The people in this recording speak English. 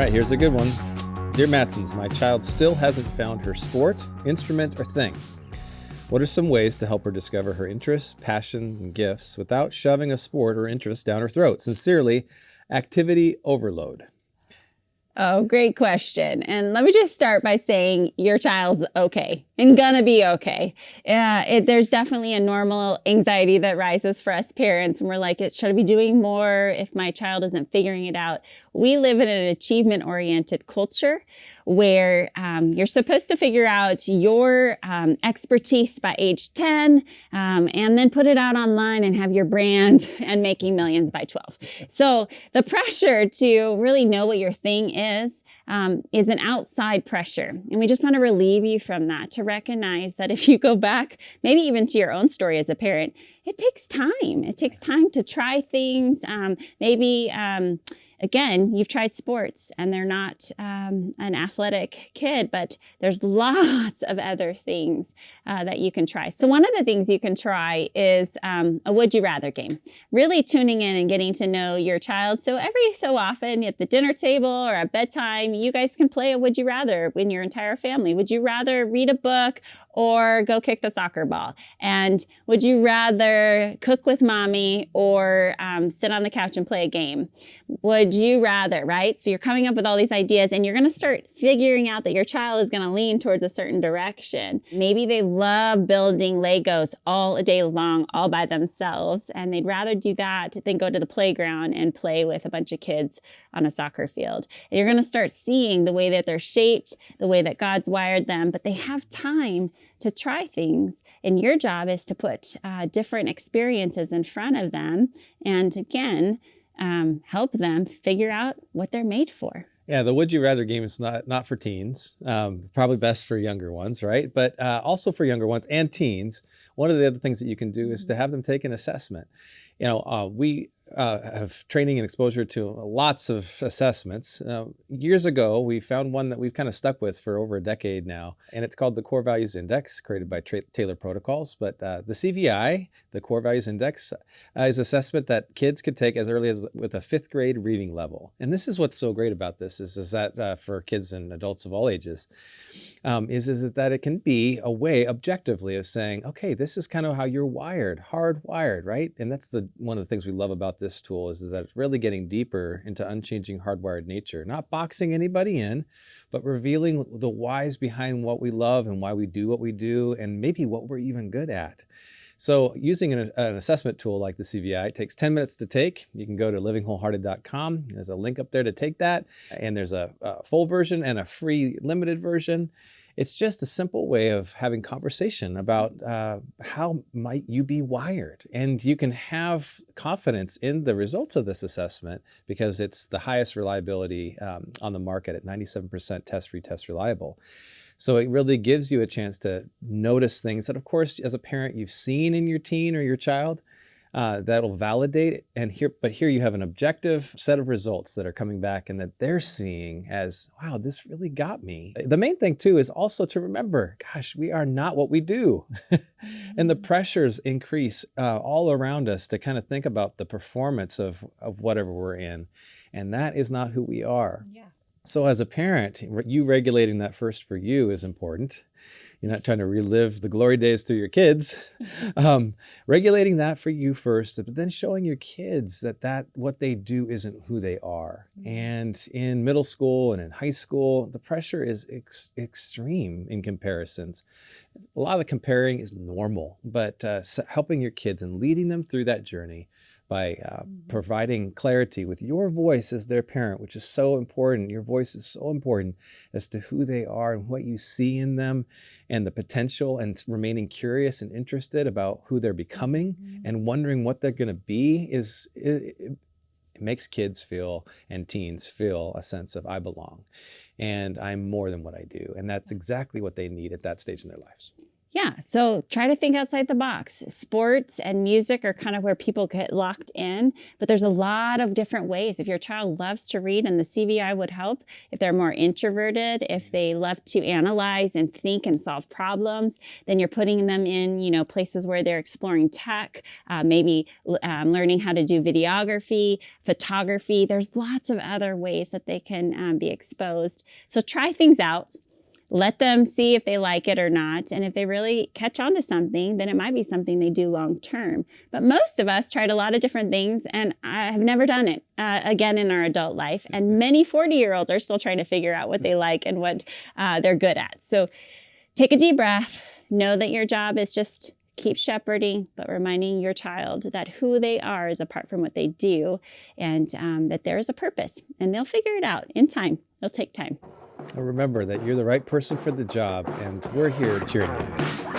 right, here's a good one. Dear Mattsons, my child still hasn't found her sport, instrument, or thing. What are some ways to help her discover her interests, passion, and gifts without shoving a sport or interest down her throat? Sincerely, Activity Overload. Oh, great question. And let me just start by saying your child's okay and gonna be okay. There's definitely a normal anxiety that rises for us parents when we're like, should I be doing more if my child isn't figuring it out? We live in an achievement-oriented culture where you're supposed to figure out your expertise by age 10 and then put it out online and have your brand and making millions by 12. So the pressure to really know what your thing is an outside pressure. And we just want to relieve you from that, to recognize that if you go back, maybe even to your own story as a parent, it takes time. It takes time to try things. Again, you've tried sports and they're not an athletic kid, but there's lots of other things that you can try. So one of the things you can try is a would you rather game. Really tuning in and getting to know your child. So every so often at the dinner table or at bedtime, you guys can play a would you rather in your entire family. Would you rather read a book or go kick the soccer ball? And would you rather cook with mommy or sit on the couch and play a game? Would you rather, right? So you're coming up with all these ideas and you're going to start figuring out that your child is going to lean towards a certain direction. Maybe they love building Legos all day long, all by themselves, and they'd rather do that than go to the playground and play with a bunch of kids on a soccer field. And you're going to start seeing the way that they're shaped, the way that God's wired them, but they have time to try things. And your job is to put different experiences in front of them. And again, help them figure out what they're made for. Yeah, the would you rather game is not for teens, probably best for younger ones, right? But also for younger ones and teens, one of the other things that you can do is to have them take an assessment. We have training and exposure to lots of assessments. Years ago, we found one that we've kind of stuck with for over a decade now, and it's called the Core Values Index, created by Taylor Protocols. But the CVI, the Core Values Index, is an assessment that kids could take as early as with a 5th grade reading level. And this is what's so great about this is that for kids and adults of all ages, is that it can be a way objectively of saying, okay, this is kind of how you're wired, hardwired, right? And that's one of the things we love about this tool is that it's really getting deeper into unchanging hardwired nature, not boxing anybody in, but revealing the whys behind what we love and why we do what we do and maybe what we're even good at. So using an assessment tool like the CVI, it takes 10 minutes to take. You can go to livingwholehearted.com. There's a link up there to take that. And there's a full version and a free limited version. It's just a simple way of having conversation about how might you be wired. And you can have confidence in the results of this assessment because it's the highest reliability on the market at 97% test-free, test reliable. So it really gives you a chance to notice things that, of course, as a parent, you've seen in your teen or your child that'll validate. But here you have an objective set of results that are coming back and that they're seeing as, wow, this really got me. The main thing, too, is also to remember, gosh, we are not what we do. And the pressures increase all around us to kind of think about the performance of whatever we're in. And that is not who we are. Yeah. So as a parent, you regulating that first for you is important. You're not trying to relive the glory days through your kids. Regulating that for you first, but then showing your kids that what they do isn't who they are. And in middle school and in high school, the pressure is extreme in comparisons. A lot of the comparing is normal, but helping your kids and leading them through that journey by providing clarity with your voice as their parent, which is so important. Your voice is so important as to who they are and what you see in them and the potential, and remaining curious and interested about who they're becoming and wondering what they're going to be it makes kids feel and teens feel a sense of I belong and I'm more than what I do. And that's exactly what they need at that stage in their lives. Yeah, so try to think outside the box. Sports and music are kind of where people get locked in, but there's a lot of different ways. If your child loves to read, and the CVI would help, if they're more introverted, if they love to analyze and think and solve problems, then you're putting them in, places where they're exploring tech, maybe learning how to do videography, photography. There's lots of other ways that they can be exposed. So try things out. Let them see if they like it or not. And if they really catch on to something, then it might be something they do long term. But most of us tried a lot of different things, and I have never done it again in our adult life. And many 40-year-olds are still trying to figure out what they like and what they're good at. So take a deep breath. Know that your job is just keep shepherding, but reminding your child that who they are is apart from what they do, and that there is a purpose. And they'll figure it out in time. It'll take time. Remember that you're the right person for the job, and we're here cheering you.